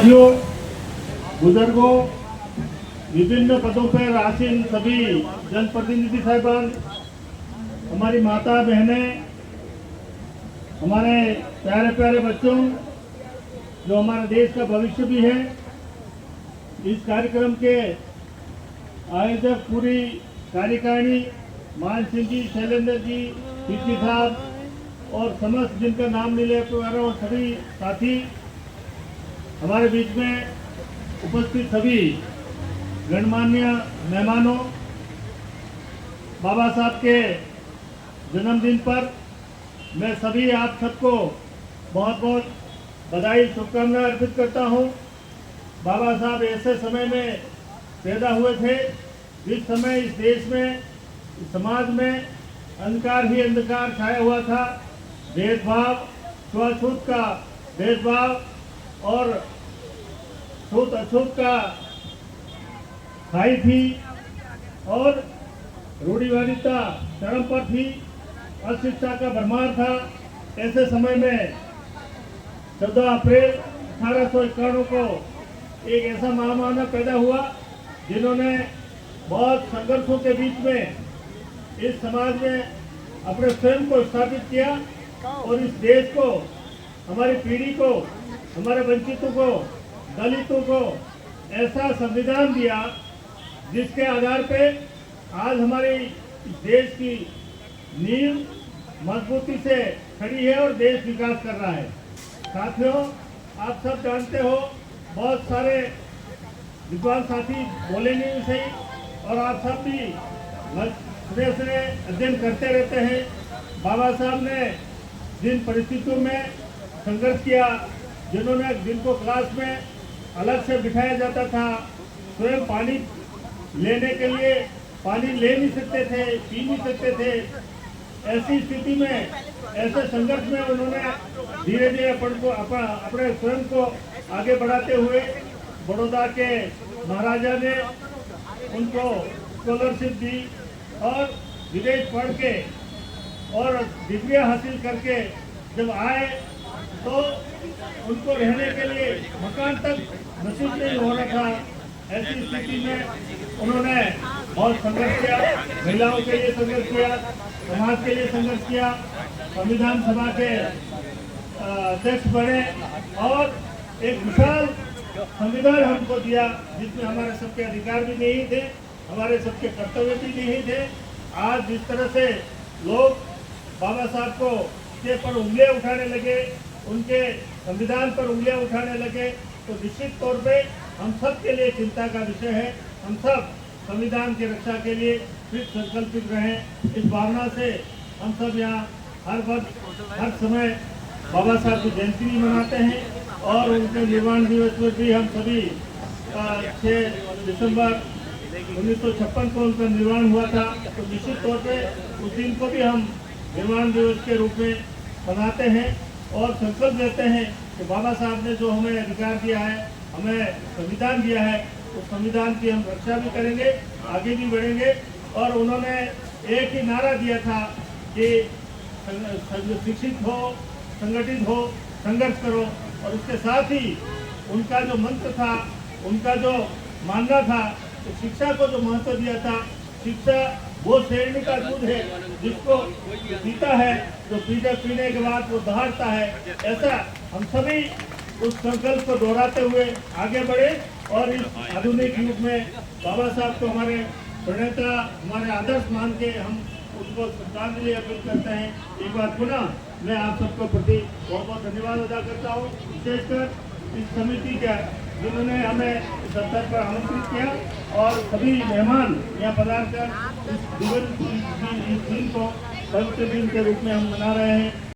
साथियों, बुजुर्गों, विभिन्न पदों पर आसीन सभी जनप्रतिनिधि साहिबान, हमारी माता बहनें, हमारे प्यारे प्यारे बच्चों, जो हमारे देश का भविष्य भी है, इस कार्यक्रम के आयोजक पूरी कार्यकारिणी, मान सिंह जी, शैलेंद्र जी, पीपी साहब और समस्त जिनका नाम नहीं ले पा रहा हूँ, सभी साथी, हमारे बीच में उपस्थित सभी गणमान्य मेहमानों, बाबा साहब के जन्मदिन पर मैं सभी आप सबको बहुत बहुत बधाई शुभकामनाएं अर्पित करता हूं। बाबा साहब ऐसे समय में पैदा हुए थे जिस समय इस देश में, इस समाज में अंधकार ही अंधकार छाया हुआ था। भेदभाव, छुआछूत का भेदभाव और छूत अछूत का खाई थी और रूढ़िवादिता चरम पर थी, अशिक्षा का भरमार था। ऐसे समय में 14 अप्रैल 1851 को एक ऐसा महामानव पैदा हुआ जिन्होंने बहुत संघर्षों के बीच में इस समाज में अपने स्वयं को स्थापित किया और इस देश को, हमारी पीढ़ी को, हमारे वंचितों को, दलितों को ऐसा संविधान दिया जिसके आधार पे आज हमारी इस देश की नींव मजबूती से खड़ी है और देश विकास कर रहा है। साथियों, आप सब जानते हो, बहुत सारे विद्वान साथी बोलेंगे भी सही और आप सब भी सुने अध्ययन करते रहते हैं। बाबा साहब ने जिन परिस्थितियों में संघर्ष किया, जिनको क्लास में अलग से बिठाया जाता था, स्वयं पानी लेने के लिए पानी ले नहीं सकते थे, पी नहीं सकते थे, ऐसी स्थिति में, ऐसे संघर्ष में उन्होंने धीरे धीरे अपने स्वयं को आगे बढ़ाते हुए बड़ौदा के महाराजा ने उनको स्कॉलरशिप दी और विदेश पढ़ के और डिग्रियां हासिल करके जब आए तो उनको रहने के लिए मकान तक नसीब नहीं हो रहा था। ऐसी स्थिति में उन्होंने बहुत संघर्ष किया, महिलाओं के लिए संघर्ष किया, समाज के लिए संघर्ष किया, संविधान सभा के अध्यक्ष बने और एक विशाल संविधान हमको दिया जिसमें हमारे सबके अधिकार भी नहीं थे, हमारे सबके कर्तव्य भी नहीं थे। आज जिस तरह से लोग बाबा साहब को के पर उंगलियां उठाने लगे, उनके संविधान पर उंगलियां उठाने लगे, तो निश्चित तौर पे हम सब के लिए चिंता का विषय है। हम सब संविधान की रक्षा के लिए फिर संकल्पित रहें। इस भावना से हम सब यहाँ हर वक्त, हर समय बाबा साहब की जयंती भी मनाते हैं और उनके निर्वाण दिवस पर भी हम सभी 6 दिसंबर 1956 को उनका निर्वाण हुआ था, तो निश्चित तौर पे उस दिन को भी हम निर्वाण दिवस के रूप में मनाते हैं और संकल्प लेते हैं कि बाबा साहब ने जो हमें अधिकार दिया है, हमें संविधान दिया है, उस संविधान की हम रक्षा भी करेंगे, आगे भी बढ़ेंगे। और उन्होंने एक ही नारा दिया था कि शिक्षित हो, संगठित हो, संघर्ष करो, और उसके साथ ही उनका जो मंत्र था, उनका जो मानना था, तो शिक्षा को जो महत्व दिया था, शिक्षा वो शेरनी का दूध है जिसको पीता है, जो पीने के बाद वो दहाड़ता है। ऐसा हम सभी उस संकल्प को दोहराते हुए आगे बढ़े और इस आधुनिक युग में बाबा साहब को हमारे प्रणेता, हमारे आदर्श मान के हम उनको श्रद्धांजलि अर्पित करते हैं। एक बार पुनः मैं आप सबको प्रति बहुत बहुत धन्यवाद अदा करता हूँ, विशेषकर इस समिति का जिन्होंने हमें इस अवसर पर आमंत्रित किया और सभी मेहमान यहाँ पधार कर इस दिन को पवित्र दिन के रूप में हम मना रहे हैं।